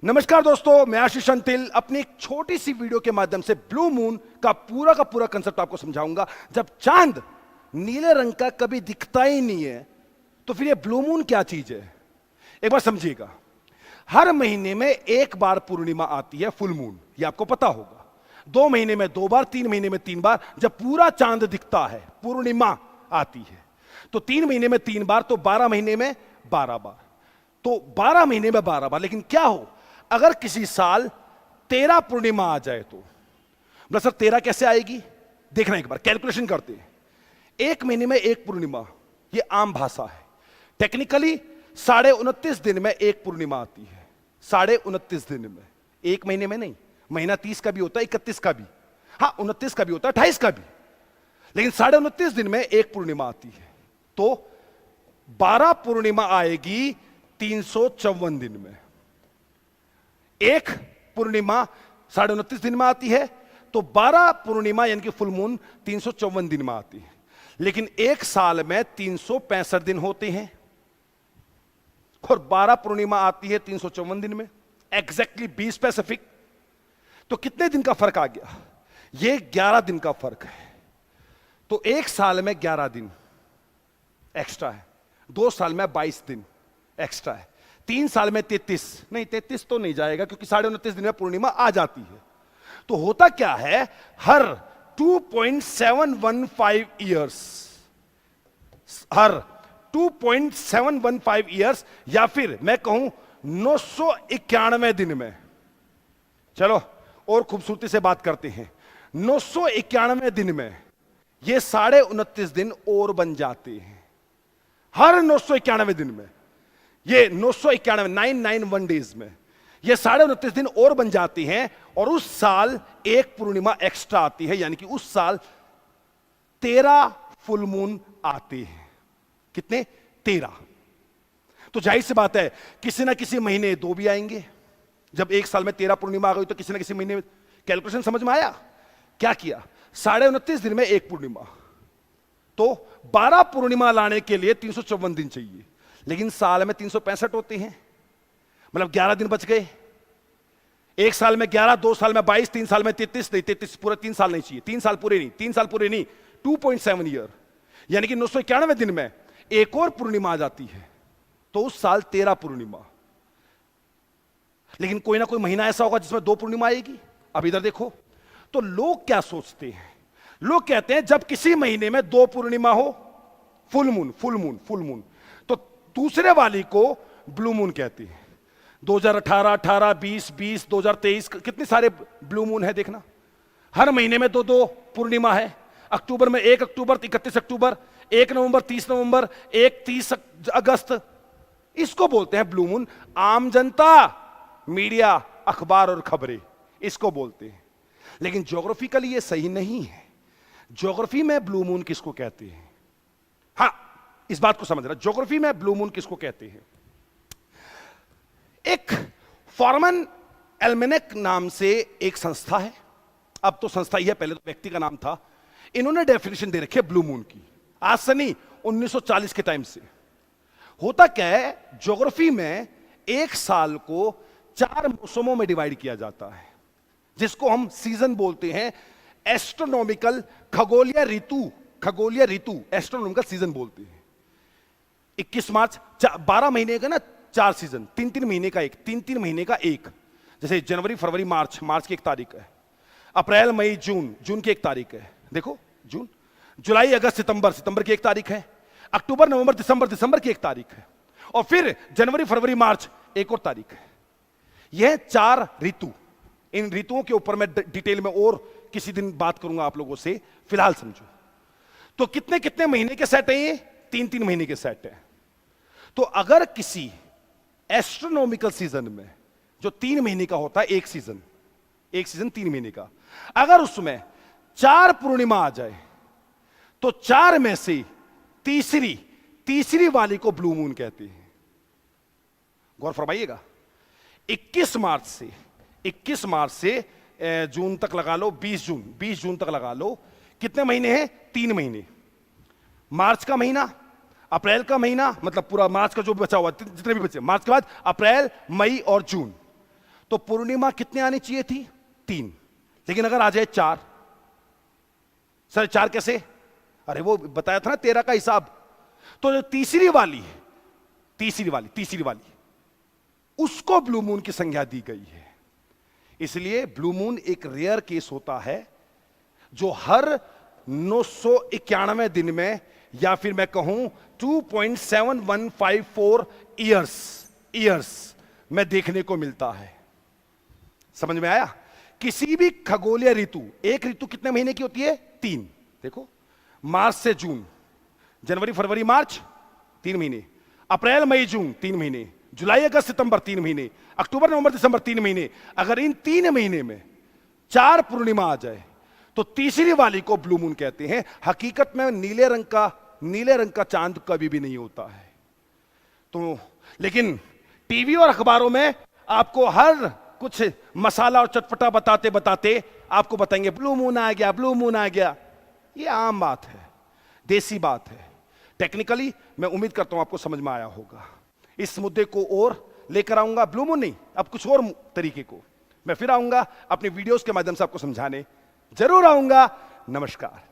नमस्कार दोस्तों, मैं आशीष अंतिल अपनी एक छोटी सी वीडियो के माध्यम से ब्लू मून का पूरा कंसेप्ट आपको समझाऊंगा। जब चांद नीले रंग का कभी दिखता ही नहीं है तो फिर ये ब्लू मून क्या चीज है? एक बार समझिएगा, हर महीने में एक बार पूर्णिमा आती है, फुल मून, ये आपको पता होगा। 2 महीने में 2 बार, 3 महीने में 3 बार जब पूरा चांद दिखता है पूर्णिमा आती है। तो 3 महीने में 3 बार, तो 12 महीने में 12 बार, तो 12 महीने में 12 बार। लेकिन क्या हो अगर किसी साल 13 पूर्णिमा आ जाए तो? मतलब सर 13 कैसे आएगी? देखना एक बार, कैलकुलेशन करते हैं। 1 महीने में 1 पूर्णिमा, ये आम भाषा है। टेक्निकली 29.5 दिन में 1 पूर्णिमा आती है। 29.5 दिन में, 1 महीने में नहीं। महीना 30 का भी होता है, 31 का भी, हाँ 29 का भी होता है, 28 का भी, लेकिन 29.5 दिन में 1 पूर्णिमा आती है। तो 12 पूर्णिमा आएगी 354 दिन में। 1 पूर्णिमा 29.5 दिन में आती है, तो 12 पूर्णिमा यानी कि फुल मून 354 दिन में आती है। लेकिन एक साल में 365 दिन होते हैं और 12 पूर्णिमा आती है 354 दिन में, एग्जैक्टली बी स्पेसिफिक। तो कितने दिन का फर्क आ गया? ये 11 दिन का फर्क है। तो एक साल में 11 दिन एक्स्ट्रा है, 2 साल में 22 दिन एक्स्ट्रा है, 3 साल में 33 नहीं, 33 तो नहीं जाएगा क्योंकि 29.5 दिन में पूर्णिमा आ जाती है। तो होता क्या है, हर 2.715 ईयर्स, हर 2.715 ईयर्स, या फिर मैं कहूं 991 दिन में, चलो और खूबसूरती से बात करते हैं, 991 दिन में ये 29.5 दिन और बन जाते हैं। हर 991 दिन में, ये 991 991 डेज में ये 29.5 दिन और बन जाती हैं, और उस साल 1 पूर्णिमा एक्स्ट्रा आती है, यानी कि उस साल 13 फुल मून आते हैं। कितने? 13। तो जाहिर सी बात है किसी ना किसी महीने 2 भी आएंगे। जब एक साल में 13 पूर्णिमा आ गई तो किसी ना किसी महीने में, कैलकुलेशन समझ में आया? क्या किया? 29.5 दिन में 1 पूर्णिमा, तो 12 पूर्णिमा लाने के लिए 354 दिन चाहिए, लेकिन साल में 365 होते हैं, मतलब 11 दिन बच गए। एक साल में 11, 2 साल में 22, 3 साल में 33 नहीं, 33 पूरा 3 साल नहीं चाहिए, 3 साल पूरे नहीं, 3 साल पूरे नहीं, 2.7 ईयर, यानी कि 991 दिन में एक और पूर्णिमा आ जाती है, तो उस साल 13 पूर्णिमा। लेकिन कोई ना कोई महीना ऐसा होगा जिसमें 2 पूर्णिमा आएगी। अब इधर देखो, तो लोग क्या सोचते हैं? लोग कहते हैं जब किसी महीने में 2 पूर्णिमा हो, full moon full moon full moon, तो दूसरे वाली को ब्लू मून कहते हैं। 2018, 18, 20, 20, 2023 कितने सारे ब्लू मून है देखना। हर महीने में 2-2 पूर्णिमा है। अक्टूबर में 1 अक्टूबर, 31 अक्टूबर, 1 नवंबर, 30 नवंबर, 1 30 अगस्त, इसको बोलते हैं ब्लू मून। आम जनता, मीडिया, अखबार और खबरें इसको बोलते हैं, लेकिन ज्योग्राफिकली ये सही नहीं है। ज्योग्राफी में ब्लू मून किसको कहते हैं? हाँ, इस बात को समझना, ज्योग्राफी में ब्लू मून किसको कहते हैं? एक फॉर्मन एल्मेनेक नाम से एक संस्था है, अब तो संस्था ही है, पहले तो व्यक्ति का नाम था। इन्होंने डेफिनेशन दे रखी है ब्लू मून की, आज से नहीं, 1940 के टाइम से। होता क्या है, ज्योग्राफी में एक साल को 4 मौसमों में डिवाइड किया जाता है, जिसको हम सीजन बोलते हैं। एस्ट्रोनॉमिकल, खगोलीय ऋतु एस्ट्रोनॉमिकल सीजन बोलते हैं। 21 मार्च, 12 महीने का ना 4 सीजन, 3-3 महीने का एक, 3-3 महीने का एक। जैसे जनवरी, फरवरी, मार्च की 1 तारीख है। अप्रैल, मई, जून की 1 तारीख है। देखो जून, जुलाई, अगस्त, सितंबर की 1 तारीख है। अक्टूबर, नवंबर, दिसंबर की 1 तारीख है। और फिर जनवरी, फरवरी, मार्च 1 और तारीख है। यह 4 ऋतु। इन ऋतुओं के ऊपर मैं डिटेल में और किसी दिन बात करूंगा आप लोगों से, फिलहाल समझो। तो कितने कितने महीने के सेट है ये? 3-3 महीने के सेट है। तो अगर किसी एस्ट्रोनॉमिकल सीजन में, जो 3 महीने का होता है, एक सीजन 3 महीने का, अगर उसमें 4 पूर्णिमा आ जाए, तो 4 में से तीसरी वाली को ब्लू मून कहते हैं। गौर फरमाइएगा। 21 मार्च से जून तक लगा लो, 20 जून तक लगा लो, कितने महीने हैं? 3 महीने। मार्च का महीना, अप्रैल का महीना, मतलब पूरा मार्च का जो बचा हुआ, जितने भी बचे, मार्च के बाद अप्रैल, मई और जून, तो पूर्णिमा कितने आनी चाहिए थी? 3। लेकिन अगर आ जाए 4, सर 4 कैसे? अरे वो बताया था ना 13 का हिसाब। तो जो तीसरी वाली उसको ब्लू मून की संज्ञा दी गई है। इसलिए ब्लू मून एक रेयर केस होता है जो हर 991 दिन में, या फिर मैं कहूं 2.7154 ईयर्स में देखने को मिलता है। समझ में आया? किसी भी खगोलीय ऋतु, एक ऋतु कितने महीने की होती है? 3। देखो, मार्च से जून, जनवरी फरवरी मार्च 3 महीने, अप्रैल मई जून 3 महीने, जुलाई अगस्त सितंबर 3 महीने, अक्टूबर नवंबर दिसंबर 3 महीने। अगर इन 3 महीने में 4 पूर्णिमा आ जाए तो तीसरी वाली को ब्लू मून कहते हैं। हकीकत में नीले रंग का चांद कभी भी नहीं होता है। तो लेकिन टीवी और अखबारों में आपको हर कुछ मसाला और चटपटा बताते बताते आपको बताएंगे ब्लू मून आ गया, ब्लू मून आ गया। ये आम बात है, देसी बात है। टेक्निकली मैं उम्मीद करता हूं आपको समझ में आया होगा। इस मुद्दे को और लेकर आऊंगा, ब्लू मून नहीं, अब कुछ और तरीके को मैं फिर आऊंगा अपनी वीडियोस के माध्यम से आपको समझाने। जरूर आऊंगा। नमस्कार।